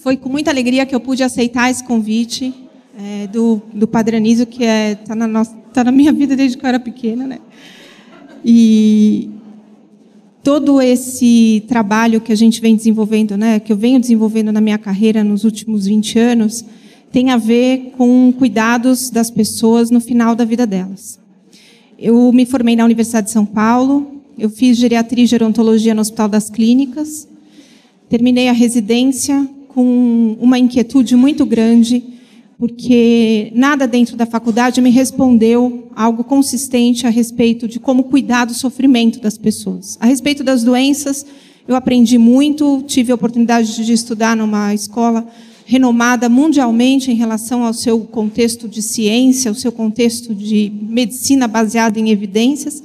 Foi com muita alegria que eu pude aceitar esse convite do Padre Anísio, que tá na minha vida desde que eu era pequena, né? E todo esse trabalho que a gente vem desenvolvendo, né, que eu venho desenvolvendo na minha carreira nos últimos 20 anos, tem a ver com cuidados das pessoas no final da vida delas. Eu me formei na Universidade de São Paulo, eu fiz geriatria e gerontologia no Hospital das Clínicas, terminei a residência com uma inquietude muito grande, porque nada dentro da faculdade me respondeu algo consistente a respeito de como cuidar do sofrimento das pessoas. A respeito das doenças, eu aprendi muito, tive a oportunidade de estudar numa escola renomada mundialmente em relação ao seu contexto de ciência, ao seu contexto de medicina baseada em evidências,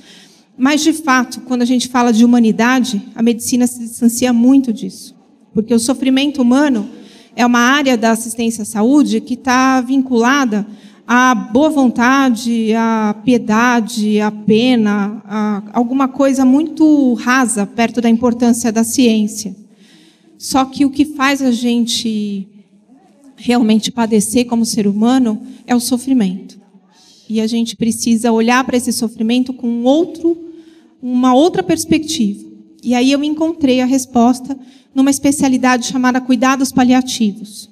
mas, de fato, quando a gente fala de humanidade, a medicina se distancia muito disso, porque o sofrimento humano é uma área da assistência à saúde que está vinculada à boa vontade, à piedade, à pena, a alguma coisa muito rasa perto da importância da ciência. Só que o que faz a gente realmente padecer como ser humano é o sofrimento. E a gente precisa olhar para esse sofrimento com uma outra perspectiva. E aí eu encontrei a resposta numa especialidade chamada cuidados paliativos,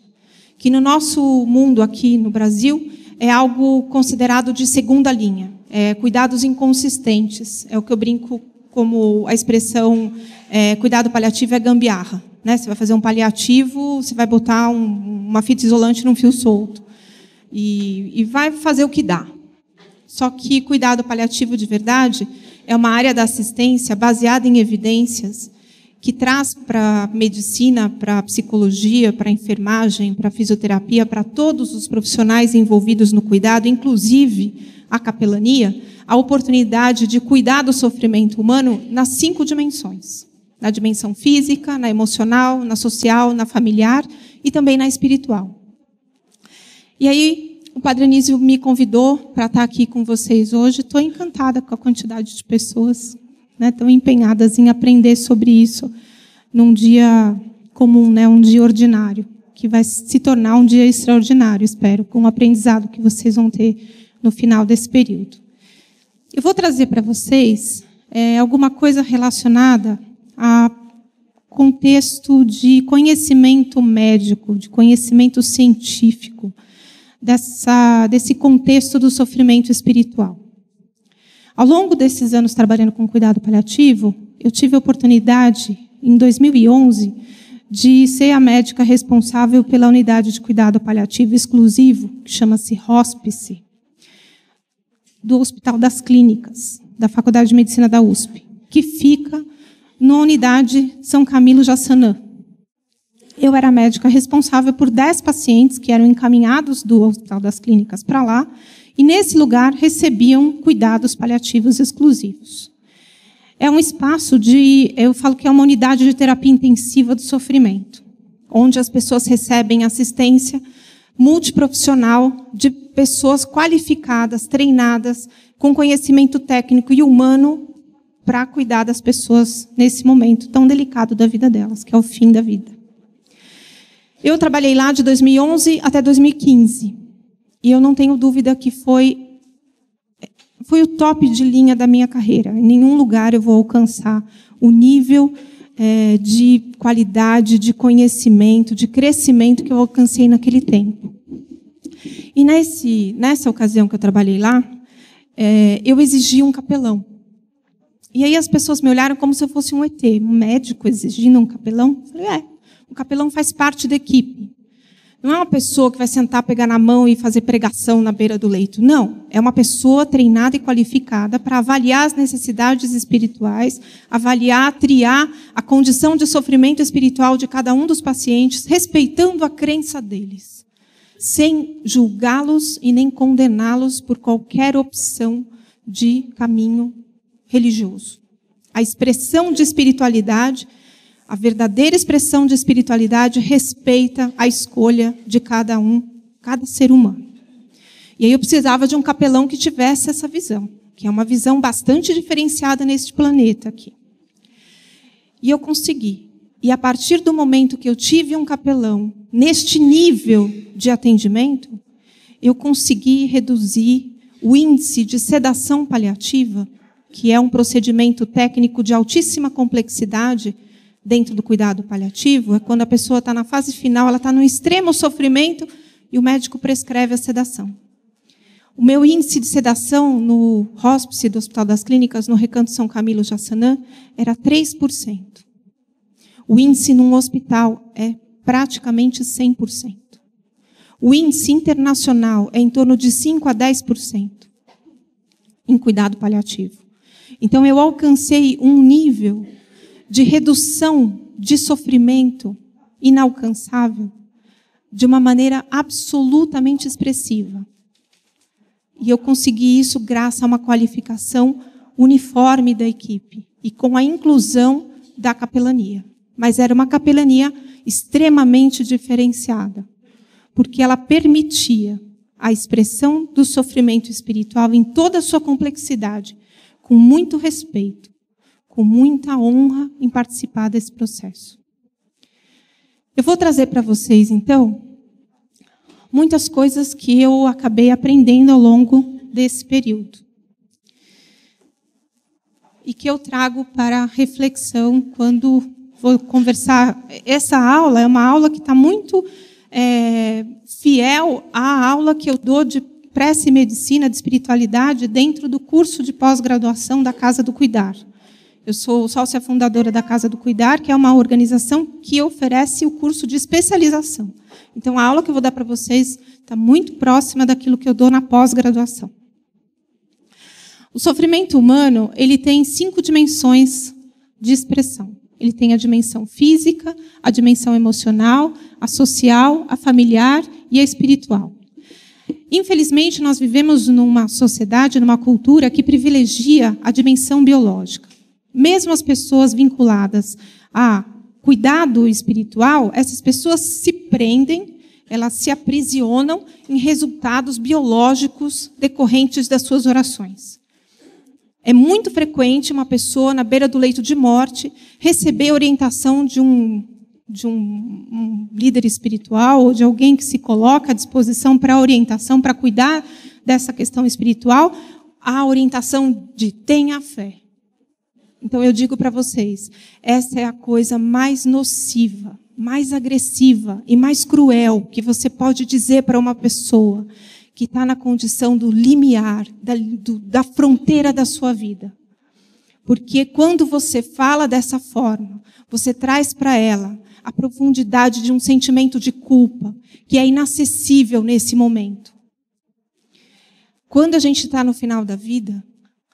que no nosso mundo aqui no Brasil é algo considerado de segunda linha, cuidados inconsistentes. É o que eu brinco como a expressão cuidado paliativo é gambiarra. Né? Você vai fazer um paliativo, você vai botar uma fita isolante num fio solto e vai fazer o que dá. Só que cuidado paliativo de verdade é uma área da assistência baseada em evidências que traz para a medicina, para a psicologia, para a enfermagem, para a fisioterapia, para todos os profissionais envolvidos no cuidado, inclusive a capelania, a oportunidade de cuidar do sofrimento humano nas 5 dimensões. Na dimensão física, na emocional, na social, na familiar e também na espiritual. E aí, o Padre Anísio me convidou para estar aqui com vocês hoje. Estou encantada com a quantidade de pessoas, né, tão empenhadas em aprender sobre isso num dia comum, né, um dia ordinário, que vai se tornar um dia extraordinário, espero, com o aprendizado que vocês vão ter no final desse período. Eu vou trazer para vocês alguma coisa relacionada a contexto de conhecimento médico, de conhecimento científico, desse contexto do sofrimento espiritual. Ao longo desses anos trabalhando com cuidado paliativo, eu tive a oportunidade, em 2011, de ser a médica responsável pela unidade de cuidado paliativo exclusivo, que chama-se Hospice, do Hospital das Clínicas, da Faculdade de Medicina da USP, que fica na unidade São Camilo Jaçanã. Eu era a médica responsável por 10 pacientes que eram encaminhados do Hospital das Clínicas para lá, e nesse lugar recebiam cuidados paliativos exclusivos. É um espaço eu falo que é uma unidade de terapia intensiva do sofrimento, onde as pessoas recebem assistência multiprofissional de pessoas qualificadas, treinadas, com conhecimento técnico e humano para cuidar das pessoas nesse momento tão delicado da vida delas, que é o fim da vida. Eu trabalhei lá de 2011 até 2015. E eu não tenho dúvida que foi o top de linha da minha carreira. Em nenhum lugar eu vou alcançar o nível de qualidade, de conhecimento, de crescimento que eu alcancei naquele tempo. E nessa ocasião que eu trabalhei lá, eu exigi um capelão. E aí as pessoas me olharam como se eu fosse um ET, um médico exigindo um capelão. Eu falei, o capelão faz parte da equipe. Não é uma pessoa que vai sentar, pegar na mão e fazer pregação na beira do leito. Não. É uma pessoa treinada e qualificada para avaliar as necessidades espirituais, avaliar, triar a condição de sofrimento espiritual de cada um dos pacientes, respeitando a crença deles, sem julgá-los e nem condená-los por qualquer opção de caminho religioso. A expressão de espiritualidade, a verdadeira expressão de espiritualidade respeita a escolha de cada ser humano. E aí eu precisava de um capelão que tivesse essa visão, que é uma visão bastante diferenciada neste planeta aqui. E eu consegui. E a partir do momento que eu tive um capelão neste nível de atendimento, eu consegui reduzir o índice de sedação paliativa, que é um procedimento técnico de altíssima complexidade dentro do cuidado paliativo. É quando a pessoa está na fase final, ela está no extremo sofrimento e o médico prescreve a sedação. O meu índice de sedação no hóspice do Hospital das Clínicas, no Recanto São Camilo Jaçanã, era 3%. O índice num hospital é praticamente 100%. O índice internacional é em torno de 5% a 10% em cuidado paliativo. Então, eu alcancei um nível de redução de sofrimento inalcançável de uma maneira absolutamente expressiva. E eu consegui isso graças a uma qualificação uniforme da equipe e com a inclusão da capelania. Mas era uma capelania extremamente diferenciada, porque ela permitia a expressão do sofrimento espiritual em toda a sua complexidade, com muito respeito, com muita honra em participar desse processo. Eu vou trazer para vocês, então, muitas coisas que eu acabei aprendendo ao longo desse período. E que eu trago para reflexão quando vou conversar. Essa aula é uma aula que está muito fiel à aula que eu dou de prece e medicina, de espiritualidade, dentro do curso de pós-graduação da Casa do Cuidar. Eu sou sócia fundadora da Casa do Cuidar, que é uma organização que oferece o curso de especialização. Então, a aula que eu vou dar para vocês está muito próxima daquilo que eu dou na pós-graduação. O sofrimento humano, ele tem 5 dimensões de expressão. Ele tem a dimensão física, a dimensão emocional, a social, a familiar e a espiritual. Infelizmente, nós vivemos numa sociedade, numa cultura que privilegia a dimensão biológica. Mesmo as pessoas vinculadas a cuidado espiritual, essas pessoas se prendem, elas se aprisionam em resultados biológicos decorrentes das suas orações. É muito frequente uma pessoa, na beira do leito de morte, receber orientação de um líder espiritual ou de alguém que se coloca à disposição para orientação, para cuidar dessa questão espiritual, a orientação de tenha fé. Então, eu digo para vocês, essa é a coisa mais nociva, mais agressiva e mais cruel que você pode dizer para uma pessoa que está na condição do limiar, da fronteira da sua vida. Porque quando você fala dessa forma, você traz para ela a profundidade de um sentimento de culpa, que é inacessível nesse momento. Quando a gente está no final da vida,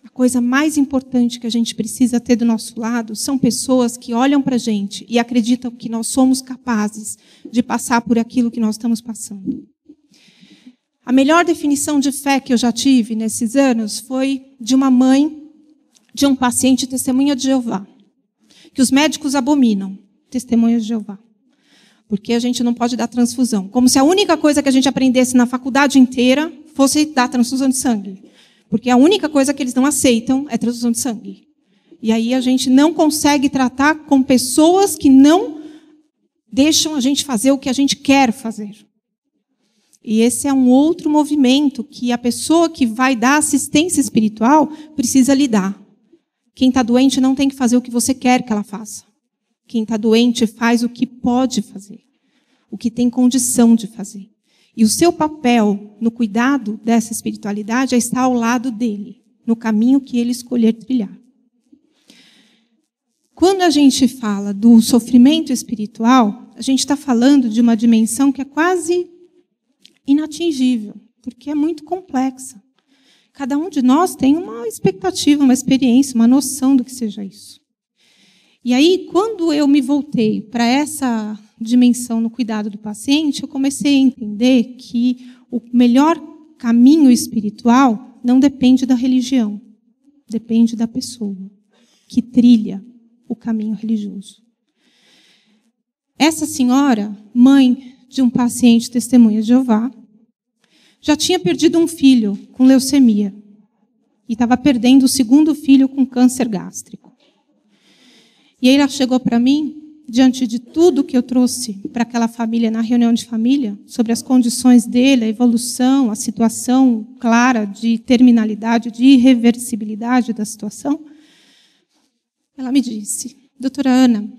a coisa mais importante que a gente precisa ter do nosso lado são pessoas que olham para a gente e acreditam que nós somos capazes de passar por aquilo que nós estamos passando. A melhor definição de fé que eu já tive nesses anos foi de uma mãe de um paciente testemunha de Jeová, que os médicos abominam, testemunha de Jeová, porque a gente não pode dar transfusão. Como se a única coisa que a gente aprendesse na faculdade inteira fosse dar transfusão de sangue. Porque a única coisa que eles não aceitam é transfusão de sangue. E aí a gente não consegue tratar com pessoas que não deixam a gente fazer o que a gente quer fazer. E esse é um outro movimento que a pessoa que vai dar assistência espiritual precisa lidar. Quem está doente não tem que fazer o que você quer que ela faça. Quem está doente faz o que pode fazer, o que tem condição de fazer. E o seu papel no cuidado dessa espiritualidade é estar ao lado dele, no caminho que ele escolher trilhar. Quando a gente fala do sofrimento espiritual, a gente está falando de uma dimensão que é quase inatingível, porque é muito complexa. Cada um de nós tem uma expectativa, uma experiência, uma noção do que seja isso. E aí, quando eu me voltei para essa dimensão no cuidado do paciente, eu comecei a entender que o melhor caminho espiritual não depende da religião, depende da pessoa que trilha o caminho religioso. Essa senhora, mãe de um paciente testemunha de Jeová, já tinha perdido um filho com leucemia e estava perdendo o segundo filho com câncer gástrico. E aí ela chegou para mim diante de tudo que eu trouxe para aquela família na reunião de família, sobre as condições dele, a evolução, a situação clara de terminalidade, de irreversibilidade da situação, ela me disse: doutora Ana,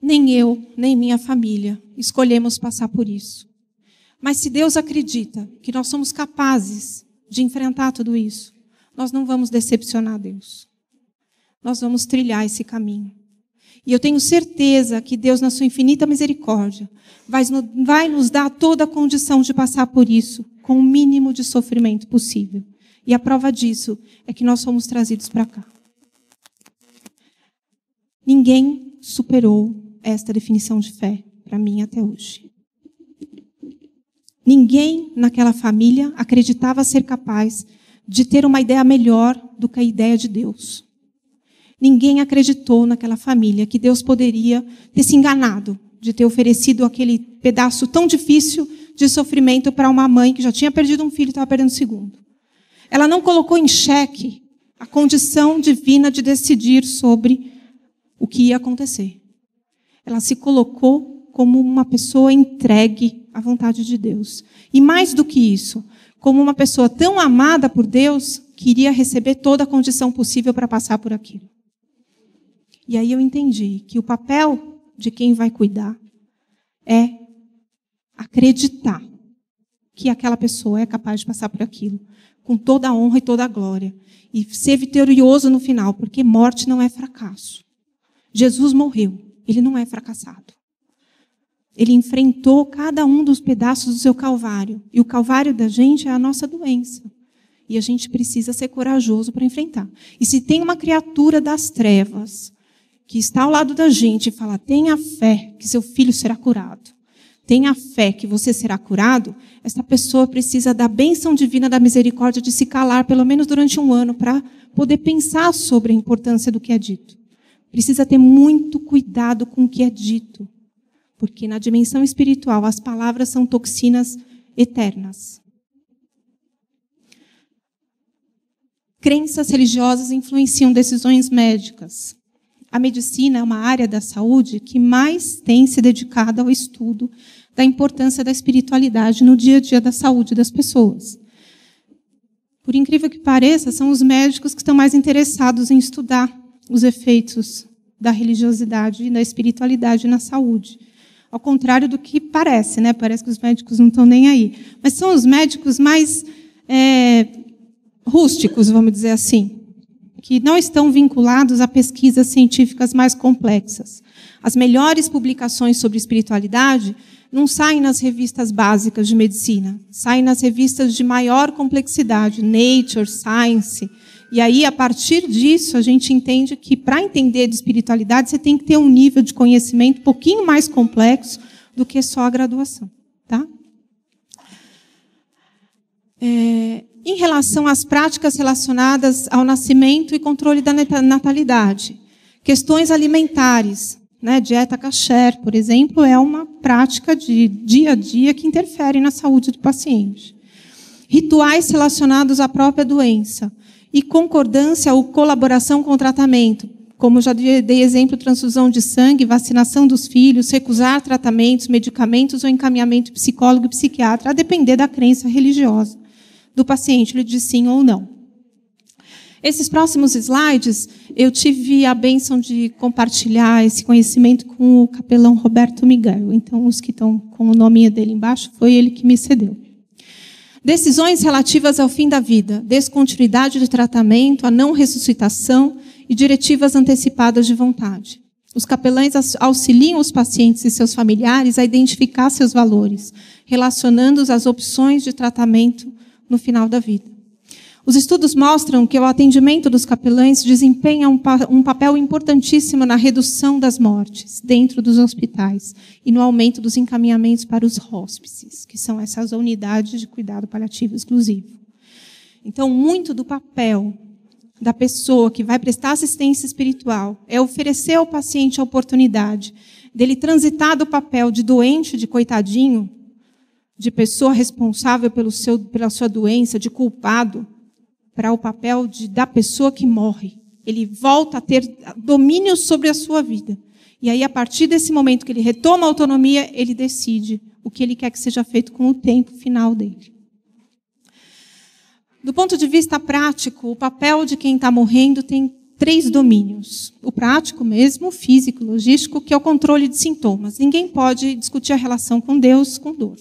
nem eu, nem minha família escolhemos passar por isso. Mas se Deus acredita que nós somos capazes de enfrentar tudo isso, nós não vamos decepcionar Deus. Nós vamos trilhar esse caminho. E eu tenho certeza que Deus, na sua infinita misericórdia, vai nos dar toda a condição de passar por isso com o mínimo de sofrimento possível. E a prova disso é que nós fomos trazidos para cá. Ninguém superou esta definição de fé para mim até hoje. Ninguém naquela família acreditava ser capaz de ter uma ideia melhor do que a ideia de Deus. Ninguém acreditou naquela família que Deus poderia ter se enganado de ter oferecido aquele pedaço tão difícil de sofrimento para uma mãe que já tinha perdido um filho e estava perdendo o segundo. Ela não colocou em xeque a condição divina de decidir sobre o que ia acontecer. Ela se colocou como uma pessoa entregue à vontade de Deus. E mais do que isso, como uma pessoa tão amada por Deus que iria receber toda a condição possível para passar por aquilo. E aí eu entendi que o papel de quem vai cuidar é acreditar que aquela pessoa é capaz de passar por aquilo, com toda a honra e toda a glória. E ser vitorioso no final, porque morte não é fracasso. Jesus morreu, ele não é fracassado. Ele enfrentou cada um dos pedaços do seu calvário. E o calvário da gente é a nossa doença. E a gente precisa ser corajoso para enfrentar. E se tem uma criatura das trevas que está ao lado da gente e fala: tenha fé que seu filho será curado, tenha fé que você será curado, essa pessoa precisa da bênção divina da misericórdia de se calar pelo menos durante um ano para poder pensar sobre a importância do que é dito. Precisa ter muito cuidado com o que é dito, porque na dimensão espiritual as palavras são toxinas eternas. Crenças religiosas influenciam decisões médicas. A medicina é uma área da saúde que mais tem se dedicado ao estudo da importância da espiritualidade no dia a dia da saúde das pessoas. Por incrível que pareça, são os médicos que estão mais interessados em estudar os efeitos da religiosidade e da espiritualidade na saúde. Ao contrário do que parece, né? Parece que os médicos não estão nem aí. Mas são os médicos mais rústicos, vamos dizer assim, que não estão vinculados a pesquisas científicas mais complexas. As melhores publicações sobre espiritualidade não saem nas revistas básicas de medicina, saem nas revistas de maior complexidade, Nature, Science. E aí, a partir disso, a gente entende que, para entender de espiritualidade, você tem que ter um nível de conhecimento um pouquinho mais complexo do que só a graduação. Tá? Em relação às práticas relacionadas ao nascimento e controle da natalidade, questões alimentares, né, dieta kasher, por exemplo, é uma prática de dia a dia que interfere na saúde do paciente. Rituais relacionados à própria doença e concordância ou colaboração com o tratamento, como já dei exemplo, transfusão de sangue, vacinação dos filhos, recusar tratamentos, medicamentos ou encaminhamento psicólogo e psiquiatra, a depender da crença religiosa do paciente, ele diz sim ou não. Esses próximos slides, eu tive a bênção de compartilhar esse conhecimento com o capelão Roberto Miguel. Então, os que estão com o nominho dele embaixo, foi ele que me cedeu. Decisões relativas ao fim da vida, descontinuidade de tratamento, a não ressuscitação e diretivas antecipadas de vontade. Os capelães auxiliam os pacientes e seus familiares a identificar seus valores, relacionando-os às opções de tratamento no final da vida. Os estudos mostram que o atendimento dos capelães desempenha um papel importantíssimo na redução das mortes dentro dos hospitais e no aumento dos encaminhamentos para os hóspices, que são essas unidades de cuidado paliativo exclusivo. Então, muito do papel da pessoa que vai prestar assistência espiritual é oferecer ao paciente a oportunidade dele transitar do papel de doente, de coitadinho, de pessoa responsável pela sua doença, de culpado, para o papel da pessoa que morre. ele volta a ter domínio sobre a sua vida. E aí, a partir desse momento que ele retoma a autonomia, ele decide o que ele quer que seja feito com o tempo final dele. Do ponto de vista prático, o papel de quem está morrendo tem 3 domínios. O prático mesmo, o físico, logístico, que é o controle de sintomas. Ninguém pode discutir a relação com Deus com dor.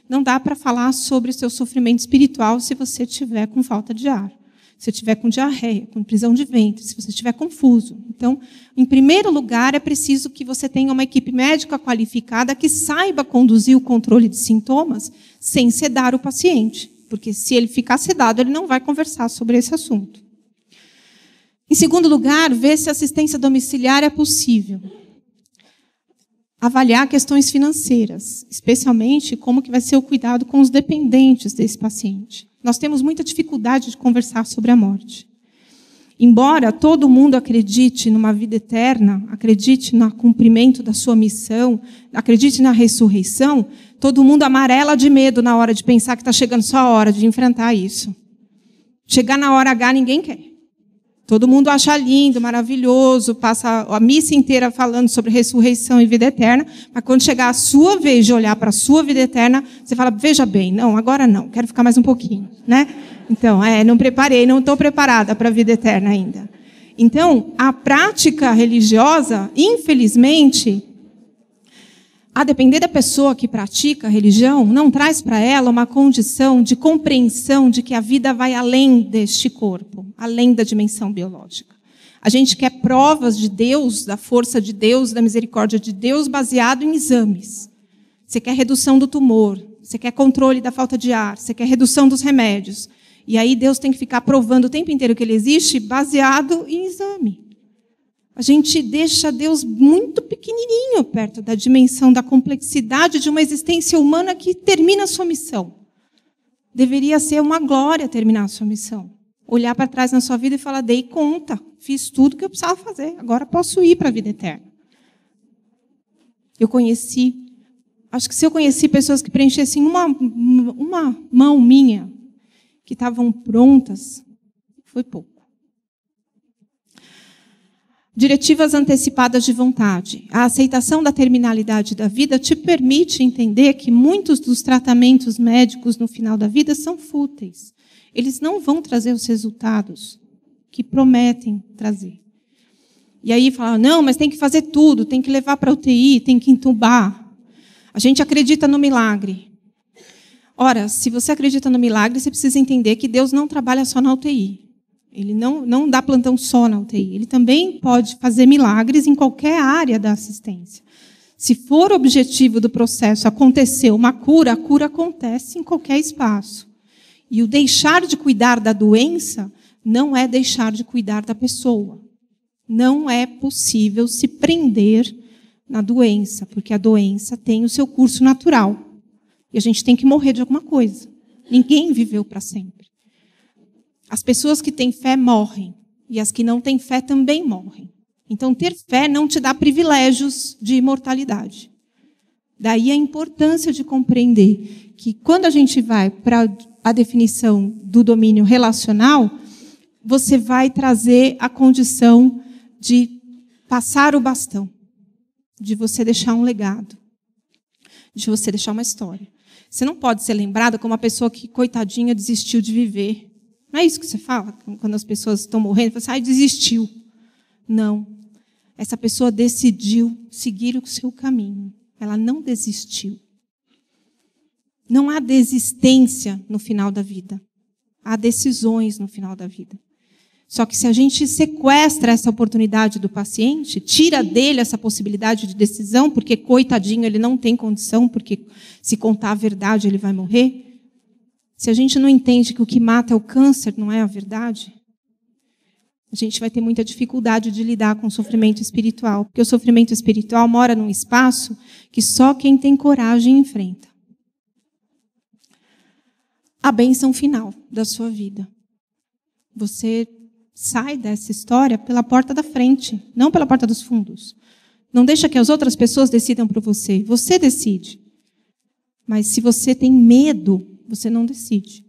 Não dá para falar sobre o seu sofrimento espiritual se você estiver com falta de ar, se você estiver com diarreia, com prisão de ventre, se você estiver confuso. Então, em primeiro lugar, é preciso que você tenha uma equipe médica qualificada que saiba conduzir o controle de sintomas sem sedar o paciente. Porque se ele ficar sedado, ele não vai conversar sobre esse assunto. Em segundo lugar, ver se a assistência domiciliar é possível. Avaliar questões financeiras, especialmente como que vai ser o cuidado com os dependentes desse paciente. Nós temos muita dificuldade de conversar sobre a morte. Embora todo mundo acredite numa vida eterna, acredite no cumprimento da sua missão, acredite na ressurreição, todo mundo amarela de medo na hora de pensar que está chegando só a hora de enfrentar isso. Chegar na hora H, ninguém quer. Todo mundo acha lindo, maravilhoso, passa a missa inteira falando sobre ressurreição e vida eterna, mas quando chegar a sua vez de olhar para a sua vida eterna, você fala, veja bem, não, agora não, quero ficar mais um pouquinho, né? Então, não preparei, não estou preparada para a vida eterna ainda. Então, a prática religiosa, infelizmente, a depender da pessoa que pratica a religião, não traz para ela uma condição de compreensão de que a vida vai além deste corpo, além da dimensão biológica. A gente quer provas de Deus, da força de Deus, da misericórdia de Deus, baseado em exames. Você quer redução do tumor, você quer controle da falta de ar, você quer redução dos remédios. E aí Deus tem que ficar provando o tempo inteiro que ele existe, baseado em exame. A gente deixa Deus muito pequenininho perto da dimensão da complexidade de uma existência humana que termina a sua missão. Deveria ser uma glória terminar a sua missão. Olhar para trás na sua vida e falar, dei conta, fiz tudo que eu precisava fazer, agora posso ir para a vida eterna. Acho que se eu conheci pessoas que preenchessem uma mão minha, que estavam prontas, foi pouco. Diretivas antecipadas de vontade. A aceitação da terminalidade da vida te permite entender que muitos dos tratamentos médicos no final da vida são fúteis. Eles não vão trazer os resultados que prometem trazer. E aí fala, não, mas tem que fazer tudo, tem que levar para a UTI, tem que entubar. A gente acredita no milagre. Ora, se você acredita no milagre, você precisa entender que Deus não trabalha só na UTI. Ele não dá plantão só na UTI. Ele também pode fazer milagres em qualquer área da assistência. Se for o objetivo do processo acontecer uma cura, a cura acontece em qualquer espaço. E o deixar de cuidar da doença não é deixar de cuidar da pessoa. Não é possível se prender na doença, porque a doença tem o seu curso natural. E a gente tem que morrer de alguma coisa. Ninguém viveu para sempre. As pessoas que têm fé morrem, e as que não têm fé também morrem. Então, ter fé não te dá privilégios de imortalidade. Daí a importância de compreender que, quando a gente vai para a definição do domínio relacional, você vai trazer a condição de passar o bastão, de você deixar um legado, de você deixar uma história. Você não pode ser lembrada como uma pessoa que, coitadinha, desistiu de viver. Não é isso que você fala? Quando as pessoas estão morrendo, você fala, desistiu. Não. Essa pessoa decidiu seguir o seu caminho. Ela não desistiu. Não há desistência no final da vida. Há decisões no final da vida. Só que se a gente sequestra essa oportunidade do paciente, tira dele essa possibilidade de decisão, porque, coitadinho, ele não tem condição, porque se contar a verdade ele vai morrer. Se a gente não entende que o que mata é o câncer, não é a verdade, a gente vai ter muita dificuldade de lidar com o sofrimento espiritual. Porque o sofrimento espiritual mora num espaço que só quem tem coragem enfrenta. A bênção final da sua vida. Você sai dessa história pela porta da frente, não pela porta dos fundos. Não deixa que as outras pessoas decidam por você. Você decide. Mas se você tem medo, você não decide.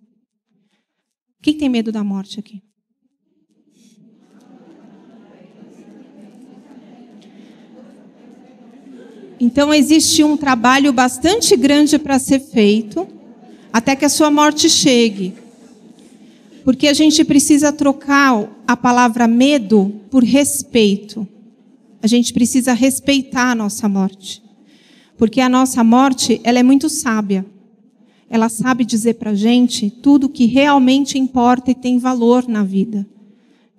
Quem tem medo da morte aqui? Então, existe um trabalho bastante grande para ser feito até que a sua morte chegue. Porque a gente precisa trocar a palavra medo por respeito. A gente precisa respeitar a nossa morte. Porque a nossa morte, ela é muito sábia. Ela sabe dizer para a gente tudo que realmente importa e tem valor na vida.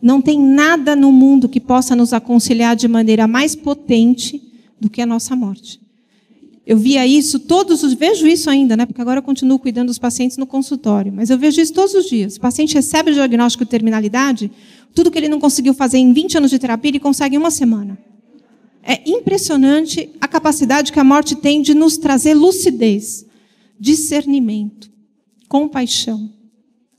Não tem nada no mundo que possa nos aconselhar de maneira mais potente do que a nossa morte. Eu via isso vejo isso ainda, né? Porque agora eu continuo cuidando dos pacientes no consultório, mas eu vejo isso todos os dias. O paciente recebe o diagnóstico de terminalidade, tudo que ele não conseguiu fazer em 20 anos de terapia, ele consegue em uma semana. É impressionante a capacidade que a morte tem de nos trazer lucidez, discernimento, compaixão,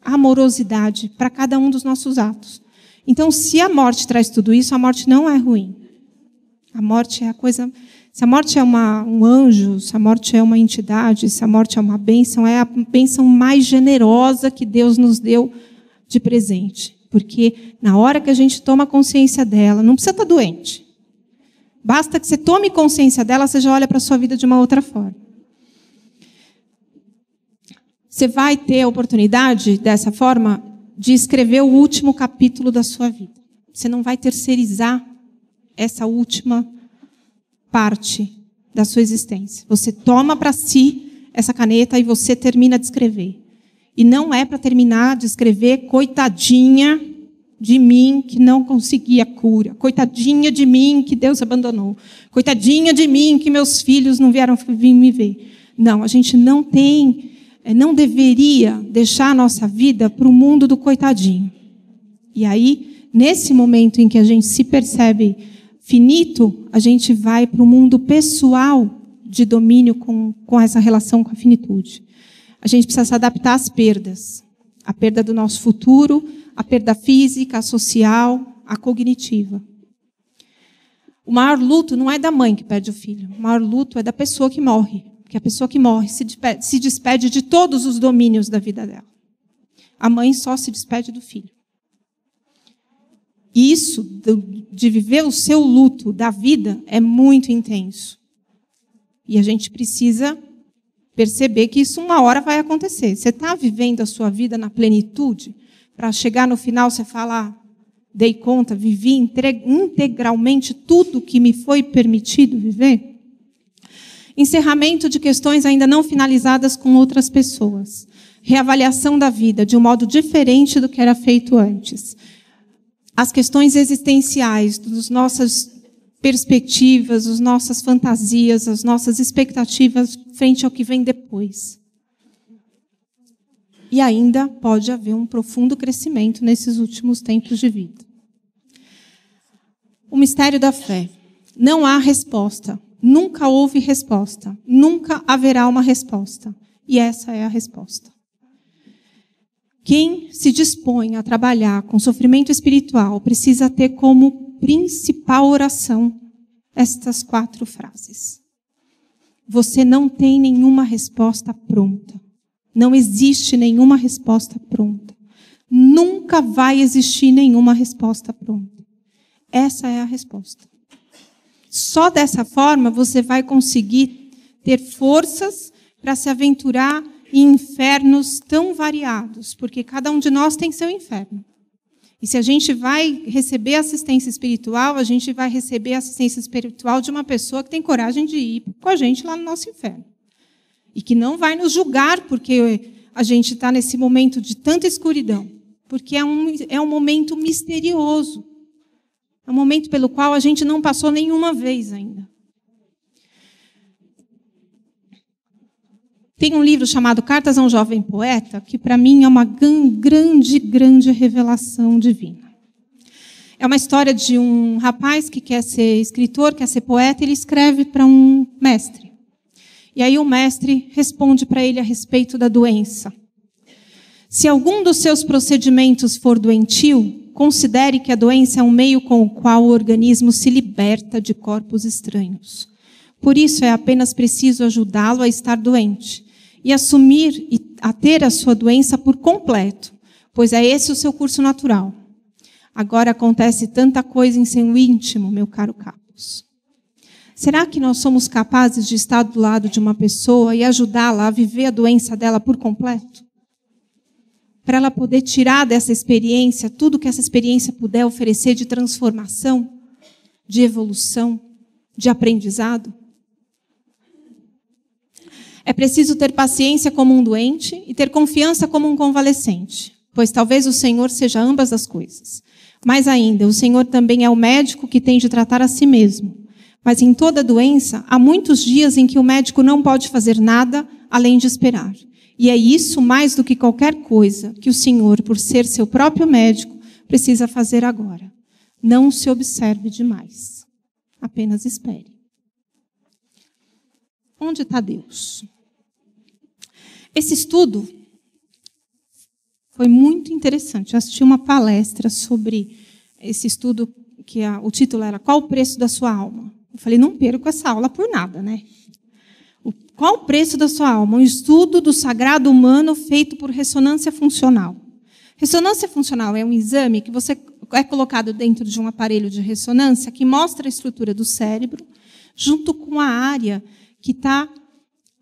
amorosidade para cada um dos nossos atos. Então, se a morte traz tudo isso, a morte não é ruim. A morte é a coisa... Se a morte é um anjo, se a morte é uma entidade, se a morte é uma bênção, é a bênção mais generosa que Deus nos deu de presente. Porque na hora que a gente toma consciência dela, não precisa estar doente. Basta que você tome consciência dela, você já olha para a sua vida de uma outra forma. Você vai ter a oportunidade, dessa forma, de escrever o último capítulo da sua vida. Você não vai terceirizar essa última parte da sua existência. Você toma para si essa caneta e você termina de escrever. E não é para terminar de escrever coitadinha de mim que não consegui a cura. Coitadinha de mim que Deus abandonou. Coitadinha de mim que meus filhos não vieram vir me ver. Não, a gente não deveria deixar a nossa vida para o mundo do coitadinho. E aí, nesse momento em que a gente se percebe finito, a gente vai para o mundo pessoal de domínio com essa relação com a finitude. A gente precisa se adaptar às perdas. A perda do nosso futuro, a perda física, a social, a cognitiva. O maior luto não é da mãe que perde o filho. O maior luto é da pessoa que morre. Porque a pessoa que morre se despede de todos os domínios da vida dela. A mãe só se despede do filho. E isso, de viver o seu luto da vida, é muito intenso. E a gente precisa perceber que isso uma hora vai acontecer. Você está vivendo a sua vida na plenitude, para chegar no final você falar, dei conta, vivi integralmente tudo que me foi permitido viver? Encerramento de questões ainda não finalizadas com outras pessoas. Reavaliação da vida de um modo diferente do que era feito antes. As questões existenciais, das nossas perspectivas, as nossas fantasias, as nossas expectativas frente ao que vem depois. E ainda pode haver um profundo crescimento nesses últimos tempos de vida. O mistério da fé. Não há resposta. Nunca houve resposta. Nunca haverá uma resposta. E essa é a resposta. Quem se dispõe a trabalhar com sofrimento espiritual precisa ter como principal oração estas 4 frases. Você não tem nenhuma resposta pronta. Não existe nenhuma resposta pronta. Nunca vai existir nenhuma resposta pronta. Essa é a resposta. Só dessa forma você vai conseguir ter forças para se aventurar em infernos tão variados, porque cada um de nós tem seu inferno. E se a gente vai receber assistência espiritual, a gente vai receber assistência espiritual de uma pessoa que tem coragem de ir com a gente lá no nosso inferno. E que não vai nos julgar porque a gente está nesse momento de tanta escuridão. Porque é um momento misterioso. É um momento pelo qual a gente não passou nenhuma vez ainda. Tem um livro chamado Cartas a um Jovem Poeta, que para mim é uma grande, grande revelação divina. É uma história de um rapaz que quer ser escritor, quer ser poeta, e ele escreve para um mestre. E aí o mestre responde para ele a respeito da doença. Se algum dos seus procedimentos for doentio, considere que a doença é um meio com o qual o organismo se liberta de corpos estranhos. Por isso é apenas preciso ajudá-lo a estar doente e assumir e a ter a sua doença por completo, pois é esse o seu curso natural. Agora acontece tanta coisa em seu íntimo, meu caro Capos. Será que nós somos capazes de estar do lado de uma pessoa e ajudá-la a viver a doença dela por completo? Para ela poder tirar dessa experiência tudo que essa experiência puder oferecer de transformação, de evolução, de aprendizado? É preciso ter paciência como um doente e ter confiança como um convalescente, pois talvez o Senhor seja ambas as coisas. Mais ainda, o Senhor também é o médico que tem de tratar a si mesmo. Mas em toda doença, há muitos dias em que o médico não pode fazer nada além de esperar. E é isso, mais do que qualquer coisa, que o Senhor, por ser seu próprio médico, precisa fazer agora. Não se observe demais. Apenas espere. Onde está Deus? Esse estudo foi muito interessante. Eu assisti uma palestra sobre esse estudo, que o título era Qual o Preço da Sua Alma? Eu falei, não perco essa aula por nada, né? Qual o preço da sua alma? Um estudo do sagrado humano feito por ressonância funcional. Ressonância funcional é um exame que você é colocado dentro de um aparelho de ressonância que mostra a estrutura do cérebro, junto com a área que está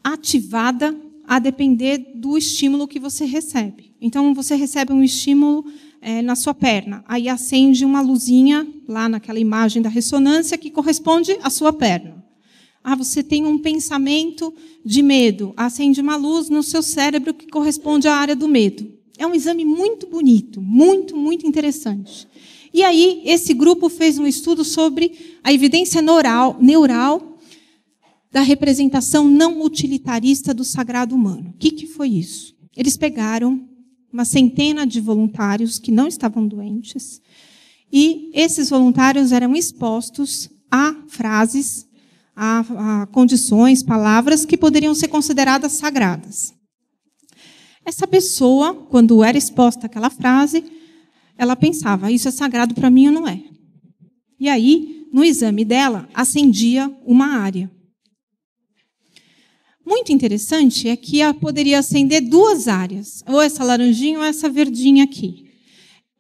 ativada a depender do estímulo que você recebe. Então, você recebe um estímulo na sua perna. Aí acende uma luzinha lá naquela imagem da ressonância que corresponde à sua perna. Você tem um pensamento de medo. Acende uma luz no seu cérebro que corresponde à área do medo. É um exame muito bonito, muito, muito interessante. E aí, esse grupo fez um estudo sobre a evidência neural da representação não utilitarista do sagrado humano. O que foi isso? Eles pegaram uma centena de voluntários que não estavam doentes, e esses voluntários eram expostos a frases, a condições, palavras que poderiam ser consideradas sagradas. Essa pessoa, quando era exposta àquela frase, ela pensava, isso é sagrado para mim ou não é? E aí, no exame dela, acendia uma área. Muito interessante é que ela poderia acender duas áreas, ou essa laranjinha ou essa verdinha aqui.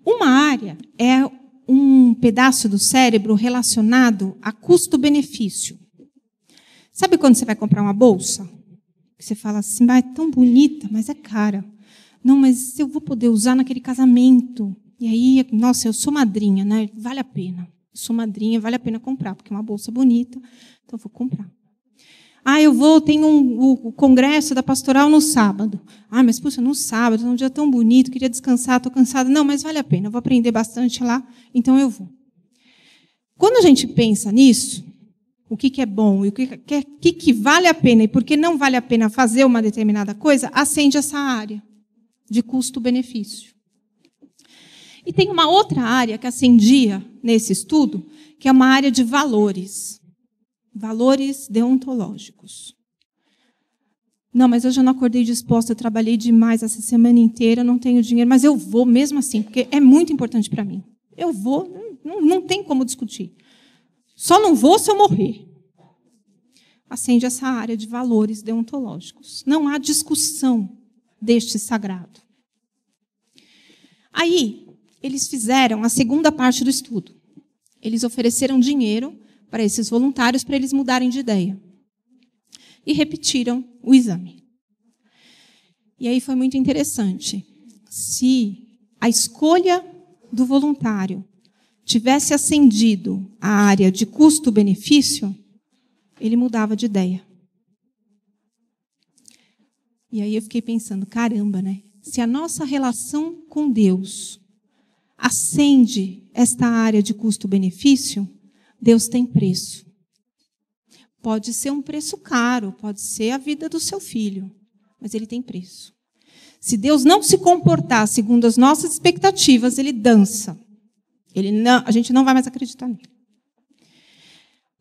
Uma área é um pedaço do cérebro relacionado a custo-benefício. Sabe quando você vai comprar uma bolsa? Você fala assim, é tão bonita, mas é cara. Não, mas eu vou poder usar naquele casamento. E aí, nossa, eu sou madrinha, né? Vale a pena. Eu sou madrinha, vale a pena comprar, porque é uma bolsa bonita, então eu vou comprar. Tenho o congresso da pastoral no sábado. Mas puxa, no sábado, é um dia tão bonito, queria descansar, estou cansada. Não, mas vale a pena, eu vou aprender bastante lá, então eu vou. Quando a gente pensa nisso, o que é bom e o que vale a pena e por que não vale a pena fazer uma determinada coisa, acende essa área de custo-benefício. E tem uma outra área que acendia nesse estudo, que é uma área de valores. Valores deontológicos. Não, mas hoje eu não acordei disposta, eu trabalhei demais essa semana inteira, não tenho dinheiro, mas eu vou mesmo assim, porque é muito importante para mim. Eu vou, não tem como discutir. Só não vou se eu morrer. Acende essa área de valores deontológicos. Não há discussão deste sagrado. Aí, eles fizeram a segunda parte do estudo. Eles ofereceram dinheiro para esses voluntários, para eles mudarem de ideia. E repetiram o exame. E aí foi muito interessante. Se a escolha do voluntário tivesse acendido a área de custo-benefício, ele mudava de ideia. E aí eu fiquei pensando, caramba, né? Se a nossa relação com Deus acende esta área de custo-benefício, Deus tem preço. Pode ser um preço caro, pode ser a vida do seu filho, mas ele tem preço. Se Deus não se comportar segundo as nossas expectativas, ele dança. A gente não vai mais acreditar nele.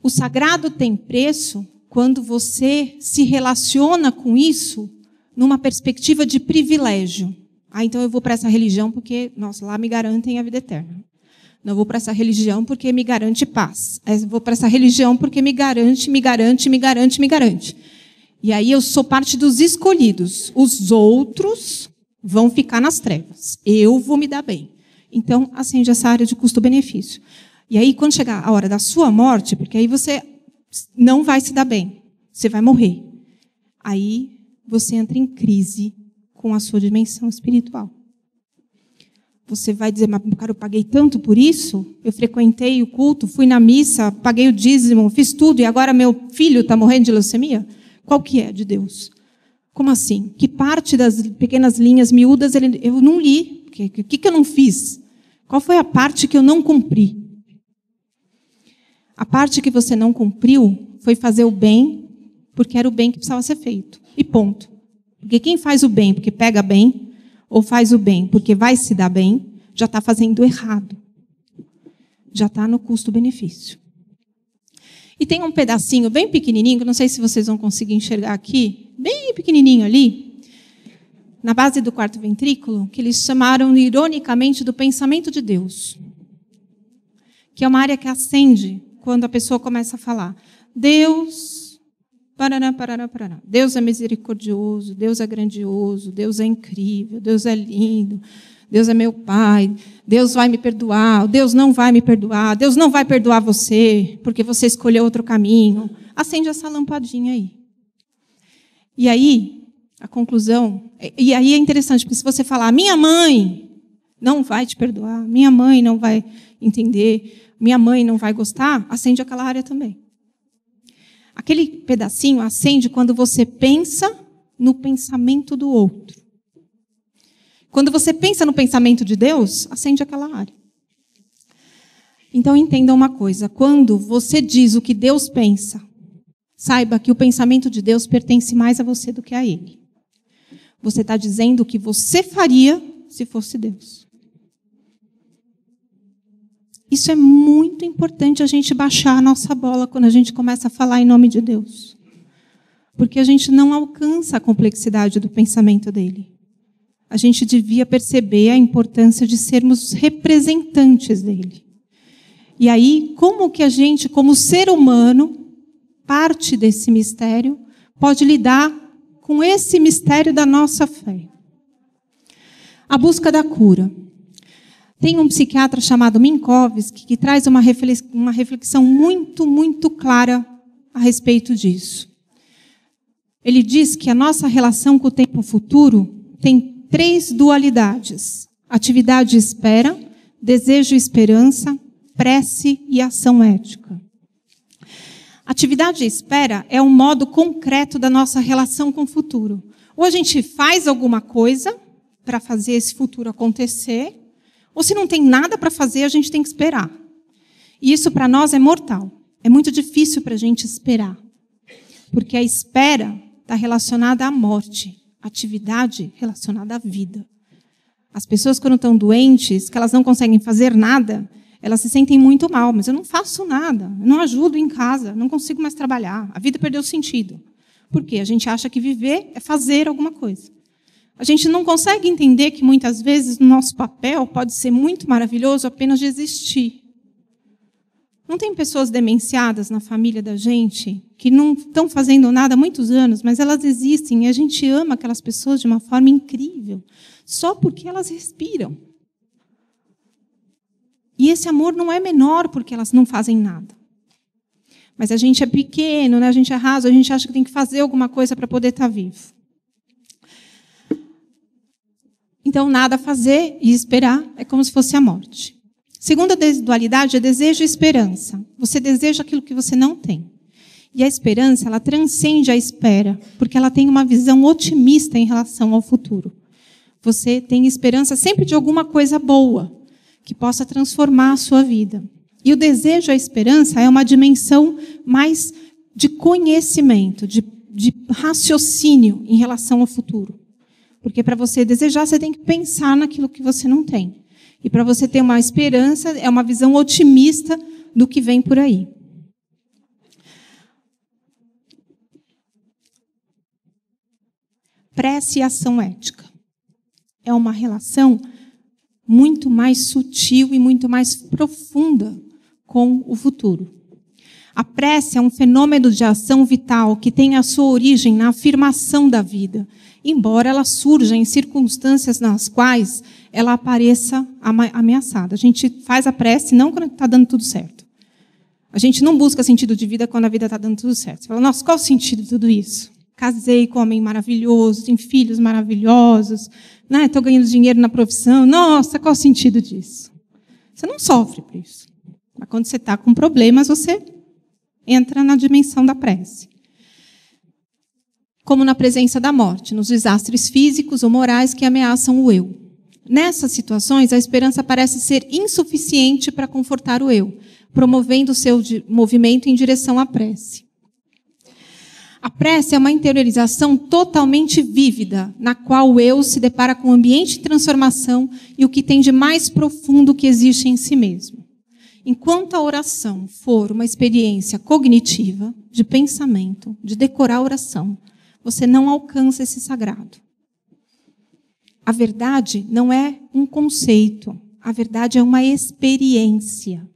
O sagrado tem preço quando você se relaciona com isso numa perspectiva de privilégio. Então eu vou para essa religião porque, nossa, lá me garantem a vida eterna. Não vou para essa religião porque me garante paz. Eu vou para essa religião porque me garante. E aí eu sou parte dos escolhidos. Os outros vão ficar nas trevas. Eu vou me dar bem. Então, acende essa área de custo-benefício. E aí, quando chegar a hora da sua morte, porque aí você não vai se dar bem. Você vai morrer. Aí você entra em crise com a sua dimensão espiritual. Você vai dizer, mas cara, eu paguei tanto por isso? Eu frequentei o culto, fui na missa, paguei o dízimo, fiz tudo e agora meu filho está morrendo de leucemia? Qual que é de Deus? Como assim? Que parte das pequenas linhas miúdas eu não li? O que eu não fiz? Qual foi a parte que eu não cumpri? A parte que você não cumpriu foi fazer o bem, porque era o bem que precisava ser feito. E ponto. Porque quem faz o bem porque pega bem, ou faz o bem porque vai se dar bem, já está fazendo errado. Já está no custo-benefício. E tem um pedacinho bem pequenininho, que não sei se vocês vão conseguir enxergar aqui, bem pequenininho ali, na base do quarto ventrículo, que eles chamaram, ironicamente, do pensamento de Deus. Que é uma área que acende quando a pessoa começa a falar. Deus, parará, parará, parará. Deus é misericordioso, Deus é grandioso, Deus é incrível, Deus é lindo, Deus é meu Pai, Deus vai me perdoar, Deus não vai me perdoar, Deus não vai perdoar você, porque você escolheu outro caminho. Acende essa lampadinha aí. E aí, a conclusão... E aí é interessante, porque se você falar, minha mãe não vai te perdoar, minha mãe não vai entender, minha mãe não vai gostar, acende aquela área também. Aquele pedacinho acende quando você pensa no pensamento do outro. Quando você pensa no pensamento de Deus, acende aquela área. Então, entenda uma coisa. Quando você diz o que Deus pensa, saiba que o pensamento de Deus pertence mais a você do que a Ele. Você está dizendo o que você faria se fosse Deus. Isso é muito importante a gente baixar a nossa bola quando a gente começa a falar em nome de Deus. Porque a gente não alcança a complexidade do pensamento dele. A gente devia perceber a importância de sermos representantes dele. E aí, como que a gente, como ser humano, parte desse mistério, pode lidar com esse mistério da nossa fé? A busca da cura. Tem um psiquiatra chamado Minkowski que traz uma reflexão muito, muito clara a respeito disso. Ele diz que a nossa relação com o tempo futuro tem 3 dualidades: atividade e espera, desejo e esperança, prece e ação ética. Atividade e espera é um modo concreto da nossa relação com o futuro. Ou a gente faz alguma coisa para fazer esse futuro acontecer, ou se não tem nada para fazer, a gente tem que esperar. E isso para nós é mortal. É muito difícil para a gente esperar. Porque a espera está relacionada à morte. A atividade relacionada à vida. As pessoas, quando estão doentes, que elas não conseguem fazer nada, elas se sentem muito mal. Mas eu não faço nada, eu não ajudo em casa, não consigo mais trabalhar. A vida perdeu sentido. Por quê? A gente acha que viver é fazer alguma coisa. A gente não consegue entender que, muitas vezes, o nosso papel pode ser muito maravilhoso apenas de existir. Não tem pessoas demenciadas na família da gente que não estão fazendo nada há muitos anos, mas elas existem e a gente ama aquelas pessoas de uma forma incrível, só porque elas respiram. E esse amor não é menor porque elas não fazem nada. Mas a gente é pequeno, né? A gente é raso, a gente acha que tem que fazer alguma coisa para poder estar vivo. Então, nada a fazer e esperar é como se fosse a morte. Segunda dualidade é desejo e esperança. Você deseja aquilo que você não tem. E a esperança, ela transcende a espera, porque ela tem uma visão otimista em relação ao futuro. Você tem esperança sempre de alguma coisa boa, que possa transformar a sua vida. E o desejo, a esperança, é uma dimensão mais de conhecimento, de raciocínio em relação ao futuro. Porque para você desejar, você tem que pensar naquilo que você não tem. E para você ter uma esperança, é uma visão otimista do que vem por aí. Prece e ação ética. É uma relação muito mais sutil e muito mais profunda com o futuro. A prece é um fenômeno de ação vital que tem a sua origem na afirmação da vida, embora ela surja em circunstâncias nas quais ela apareça ameaçada. A gente faz a prece não quando está dando tudo certo. A gente não busca sentido de vida quando a vida está dando tudo certo. Você fala, nossa, qual o sentido de tudo isso? Casei com um homem maravilhoso, tenho filhos maravilhosos, né? Estou ganhando dinheiro na profissão. Nossa, qual o sentido disso? Você não sofre por isso. Mas quando você está com problemas, você entra na dimensão da prece. Como na presença da morte, nos desastres físicos ou morais que ameaçam o eu. Nessas situações, a esperança parece ser insuficiente para confortar o eu, promovendo o seu movimento em direção à prece. A prece é uma interiorização totalmente vívida, na qual o eu se depara com o ambiente de transformação e o que tem de mais profundo que existe em si mesmo. Enquanto a oração for uma experiência cognitiva, de pensamento, de decorar a oração, você não alcança esse sagrado. A verdade não é um conceito, a verdade é uma experiência.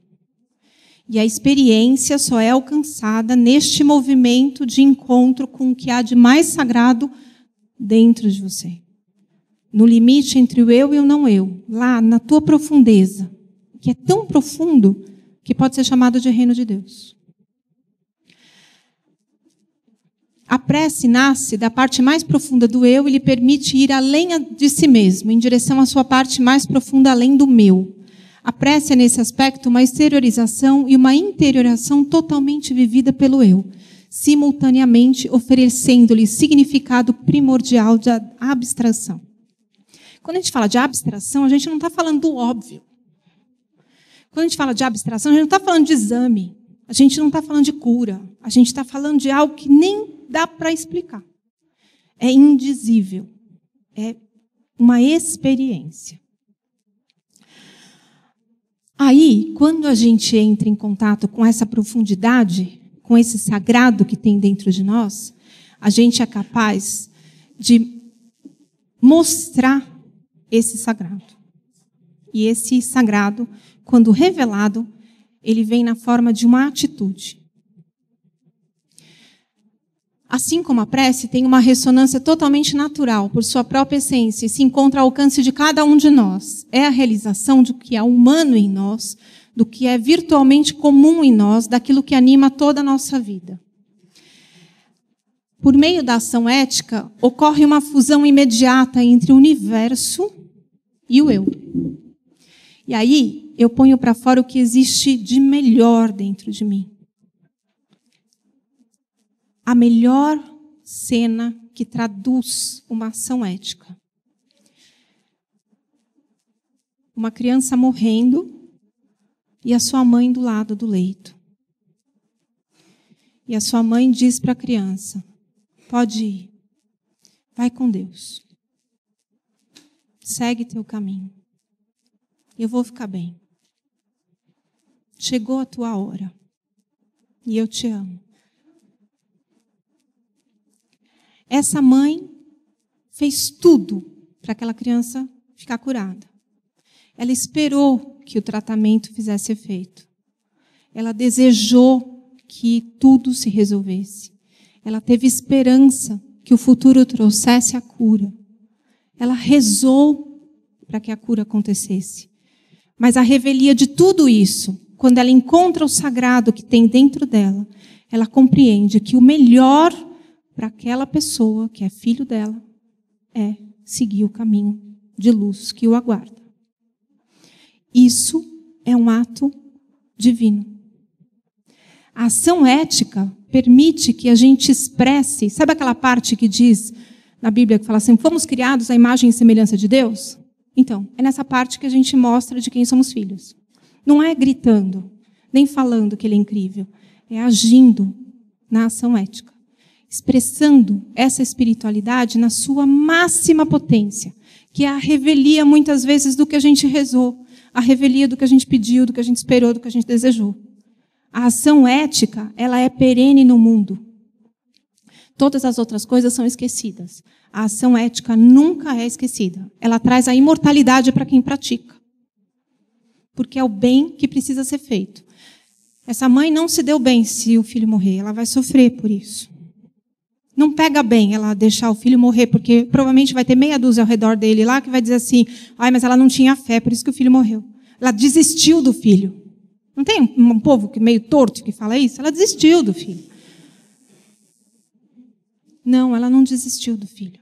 E a experiência só é alcançada neste movimento de encontro com o que há de mais sagrado dentro de você. No limite entre o eu e o não eu, lá na tua profundeza, que é tão profundo que pode ser chamado de reino de Deus. A prece nasce da parte mais profunda do eu e lhe permite ir além de si mesmo, em direção à sua parte mais profunda, além do meu. A prece é, nesse aspecto, uma exteriorização e uma interiorização totalmente vivida pelo eu, simultaneamente oferecendo-lhe significado primordial de abstração. Quando a gente fala de abstração, a gente não está falando do óbvio. Quando a gente fala de abstração, a gente não está falando de exame, a gente não está falando de cura, a gente está falando de algo que nem dá para explicar. É indizível, é uma experiência. Aí, quando a gente entra em contato com essa profundidade, com esse sagrado que tem dentro de nós, a gente é capaz de mostrar esse sagrado. E esse sagrado, quando revelado, ele vem na forma de uma atitude. Assim como a prece tem uma ressonância totalmente natural, por sua própria essência, e se encontra ao alcance de cada um de nós. É a realização do que é humano em nós, do que é virtualmente comum em nós, daquilo que anima toda a nossa vida. Por meio da ação ética, ocorre uma fusão imediata entre o universo e o eu. E aí, eu ponho para fora o que existe de melhor dentro de mim. A melhor cena que traduz uma ação ética. Uma criança morrendo e a sua mãe do lado do leito. E a sua mãe diz para a criança, pode ir, vai com Deus. Segue teu caminho. Eu vou ficar bem. Chegou a tua hora. E eu te amo. Essa mãe fez tudo para aquela criança ficar curada. Ela esperou que o tratamento fizesse efeito. Ela desejou que tudo se resolvesse. Ela teve esperança que o futuro trouxesse a cura. Ela rezou para que a cura acontecesse. Mas a revelia de tudo isso, quando ela encontra o sagrado que tem dentro dela, ela compreende que o melhor para aquela pessoa, que é filho dela, é seguir o caminho de luz que o aguarda. Isso é um ato divino. A ação ética permite que a gente expresse, sabe aquela parte que diz na Bíblia, que fala assim, fomos criados à imagem e semelhança de Deus? Então, é nessa parte que a gente mostra de quem somos filhos. Não é gritando, nem falando que ele é incrível, é agindo na ação ética. Expressando essa espiritualidade na sua máxima potência, que é a revelia, muitas vezes, do que a gente rezou, a revelia do que a gente pediu, do que a gente esperou, do que a gente desejou. A ação ética, ela é perene no mundo. Todas as outras coisas são esquecidas. A ação ética nunca é esquecida. Ela traz a imortalidade para quem pratica. Porque é o bem que precisa ser feito. Essa mãe não se deu bem se o filho morrer, ela vai sofrer por isso. Não pega bem ela deixar o filho morrer, porque provavelmente vai ter meia dúzia ao redor dele lá que vai dizer assim, ai, mas ela não tinha fé, por isso que o filho morreu. Ela desistiu do filho. Não tem um povo meio torto que fala isso? Ela desistiu do filho. Não, ela não desistiu do filho.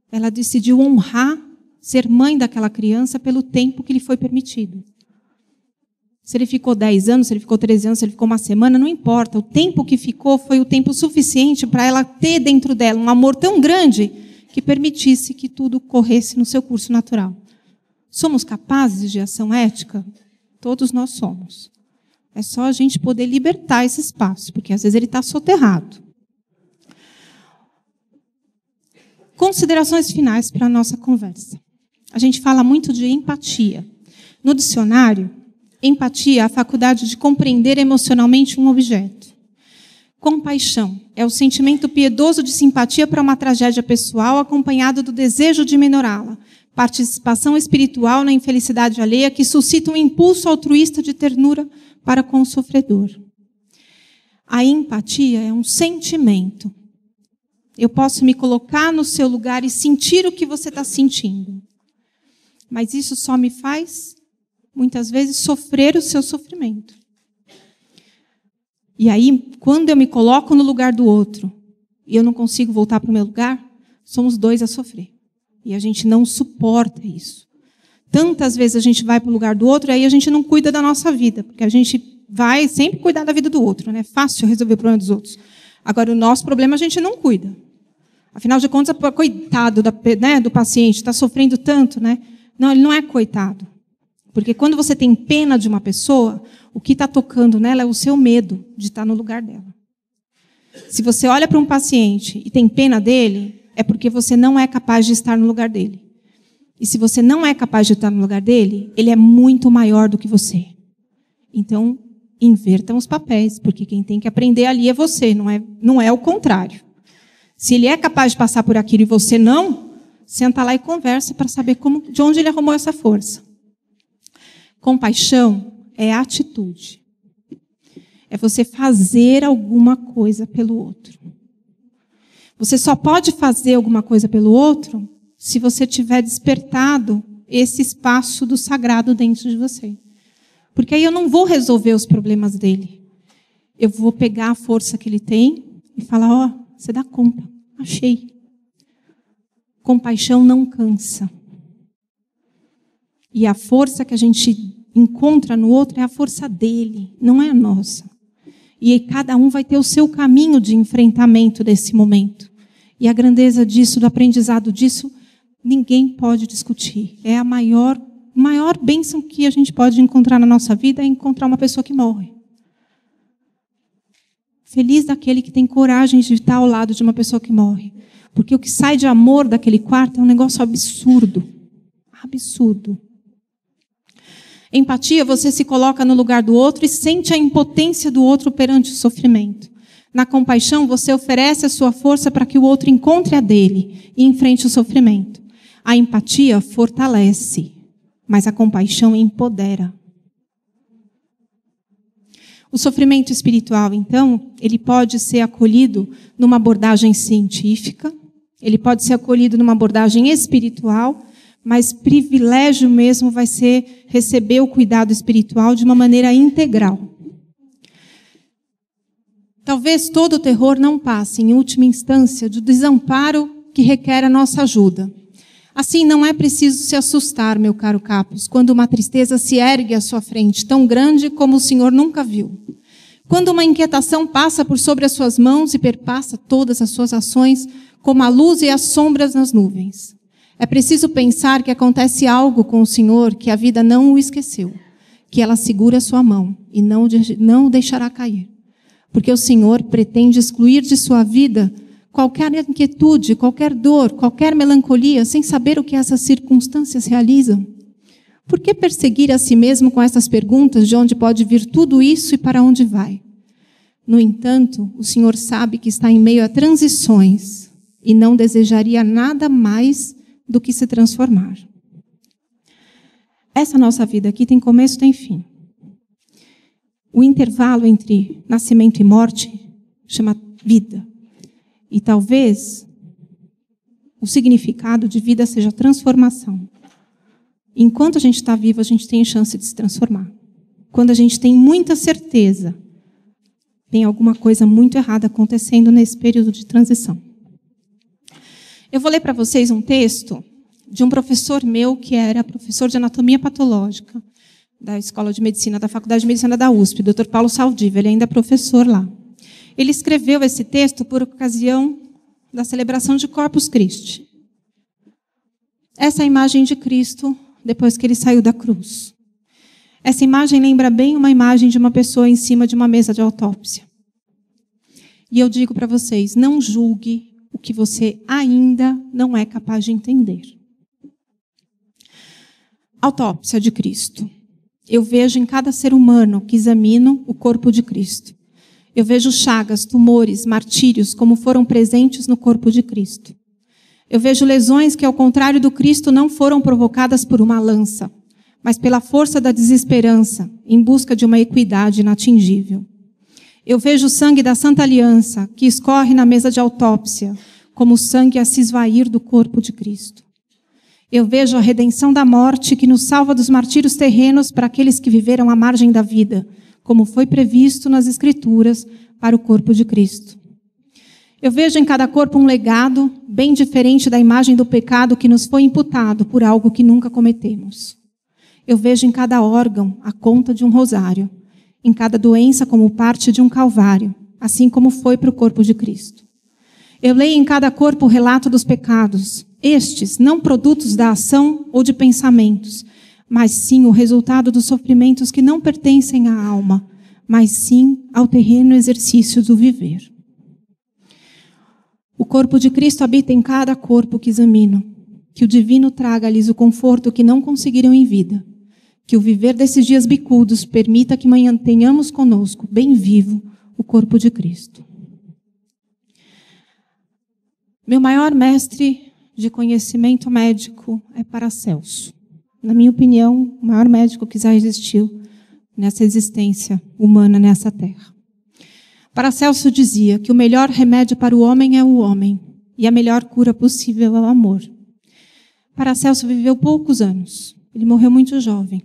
Ela decidiu honrar, ser mãe daquela criança pelo tempo que lhe foi permitido. Se ele ficou 10 anos, se ele ficou 13 anos, se ele ficou uma semana, não importa. O tempo que ficou foi o tempo suficiente para ela ter dentro dela um amor tão grande que permitisse que tudo corresse no seu curso natural. Somos capazes de ação ética? Todos nós somos. É só a gente poder libertar esse espaço, porque às vezes ele está soterrado. Considerações finais para a nossa conversa. A gente fala muito de empatia. No dicionário, empatia é a faculdade de compreender emocionalmente um objeto. Compaixão é o sentimento piedoso de simpatia para uma tragédia pessoal acompanhado do desejo de minorá-la. Participação espiritual na infelicidade alheia que suscita um impulso altruísta de ternura para com o sofredor. A empatia é um sentimento. Eu posso me colocar no seu lugar e sentir o que você está sentindo. Mas isso só me faz, muitas vezes, sofrer o seu sofrimento. E aí, quando eu me coloco no lugar do outro e eu não consigo voltar para o meu lugar, somos dois a sofrer. E a gente não suporta isso. Tantas vezes a gente vai para o lugar do outro e aí a gente não cuida da nossa vida, porque a gente vai sempre cuidar da vida do outro, né? É fácil resolver o problema dos outros. Agora, o nosso problema a gente não cuida. Afinal de contas, coitado do paciente, está sofrendo tanto, né? Não, ele não é coitado. Porque quando você tem pena de uma pessoa, o que está tocando nela é o seu medo de estar no lugar dela. Se você olha para um paciente e tem pena dele, é porque você não é capaz de estar no lugar dele. E se você não é capaz de estar no lugar dele, ele é muito maior do que você. Então, invertam os papéis, porque quem tem que aprender ali é você, não é o contrário. Se ele é capaz de passar por aquilo e você não, senta lá e conversa para saber de onde ele arrumou essa força. Compaixão é atitude. É você fazer alguma coisa pelo outro. Você só pode fazer alguma coisa pelo outro se você tiver despertado esse espaço do sagrado dentro de você. Porque aí eu não vou resolver os problemas dele. Eu vou pegar a força que ele tem e falar, você dá conta, achei. Compaixão não cansa. E a força que a gente encontra no outro é a força dele, não é a nossa. E aí cada um vai ter o seu caminho de enfrentamento desse momento. E a grandeza disso, do aprendizado disso, ninguém pode discutir. É a maior bênção que a gente pode encontrar na nossa vida é encontrar uma pessoa que morre. Feliz daquele que tem coragem de estar ao lado de uma pessoa que morre. Porque o que sai de amor daquele quarto é um negócio absurdo. Absurdo. Empatia, você se coloca no lugar do outro e sente a impotência do outro perante o sofrimento. Na compaixão, você oferece a sua força para que o outro encontre a dele e enfrente o sofrimento. A empatia fortalece, mas a compaixão empodera. O sofrimento espiritual, então, ele pode ser acolhido numa abordagem científica, ele pode ser acolhido numa abordagem espiritual, mas privilégio mesmo vai ser receber o cuidado espiritual de uma maneira integral. Talvez todo o terror não passe, em última instância, do desamparo que requer a nossa ajuda. Assim, não é preciso se assustar, meu caro Capos, quando uma tristeza se ergue à sua frente, tão grande como o senhor nunca viu. Quando uma inquietação passa por sobre as suas mãos e perpassa todas as suas ações, como a luz e as sombras nas nuvens. É preciso pensar que acontece algo com o senhor, que a vida não o esqueceu, que ela segura a sua mão e não o deixará cair. Porque o Senhor pretende excluir de sua vida qualquer inquietude, qualquer dor, qualquer melancolia, sem saber o que essas circunstâncias realizam. Por que perseguir a si mesmo com essas perguntas de onde pode vir tudo isso e para onde vai? No entanto, o Senhor sabe que está em meio a transições e não desejaria nada mais do que se transformar. Essa nossa vida aqui tem começo e tem fim. O intervalo entre nascimento e morte chama vida. E talvez o significado de vida seja transformação. Enquanto a gente está vivo, a gente tem chance de se transformar. quando a gente tem muita certeza, tem alguma coisa muito errada acontecendo nesse período de transição. Eu vou ler para vocês um texto de um professor meu, que era professor de anatomia patológica da Escola de Medicina, da Faculdade de Medicina da USP, o Dr. Paulo Saldiva, ele ainda é professor lá. Ele escreveu esse texto por ocasião da celebração de Corpus Christi. Essa é a imagem de Cristo depois que ele saiu da cruz. Essa imagem lembra bem uma imagem de uma pessoa em cima de uma mesa de autópsia. E eu digo para vocês, não julgue o que você ainda não é capaz de entender. Autópsia de Cristo. Eu vejo em cada ser humano que examino o corpo de Cristo. Eu vejo chagas, tumores, martírios como foram presentes no corpo de Cristo. Eu vejo lesões que, ao contrário do Cristo, não foram provocadas por uma lança, mas pela força da desesperança, em busca de uma equidade inatingível. Eu vejo o sangue da Santa Aliança, que escorre na mesa de autópsia, como sangue a se esvair do corpo de Cristo. Eu vejo a redenção da morte, que nos salva dos martírios terrenos para aqueles que viveram à margem da vida, como foi previsto nas Escrituras para o corpo de Cristo. Eu vejo em cada corpo um legado bem diferente da imagem do pecado que nos foi imputado por algo que nunca cometemos. Eu vejo em cada órgão a conta de um rosário, em cada doença como parte de um calvário, assim como foi para o corpo de Cristo. Eu leio em cada corpo o relato dos pecados, estes não produtos da ação ou de pensamentos, mas sim o resultado dos sofrimentos que não pertencem à alma, mas sim ao terreno exercício do viver. O corpo de Cristo habita em cada corpo que examino, que o divino traga-lhes o conforto que não conseguiram em vida, que o viver desses dias bicudos permita que mantenhamos conosco, bem vivo, o corpo de Cristo. Meu maior mestre de conhecimento médico é Paracelso. Na minha opinião, o maior médico que já existiu nessa existência humana nessa terra. Paracelso dizia que o melhor remédio para o homem é o homem e a melhor cura possível é o amor. Paracelso viveu poucos anos. Ele morreu muito jovem.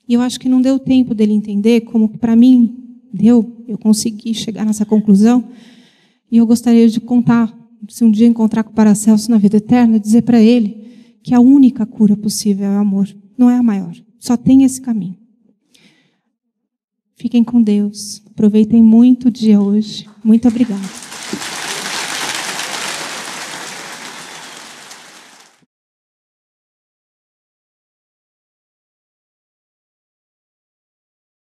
E eu acho que não deu tempo dele entender como para mim deu. Eu consegui chegar nessa conclusão. E eu gostaria de contar, se um dia encontrar com Paracelso na vida eterna, dizer para ele que a única cura possível é o amor. Não é a maior. Só tem esse caminho. Fiquem com Deus. Aproveitem muito o dia hoje. Muito obrigada.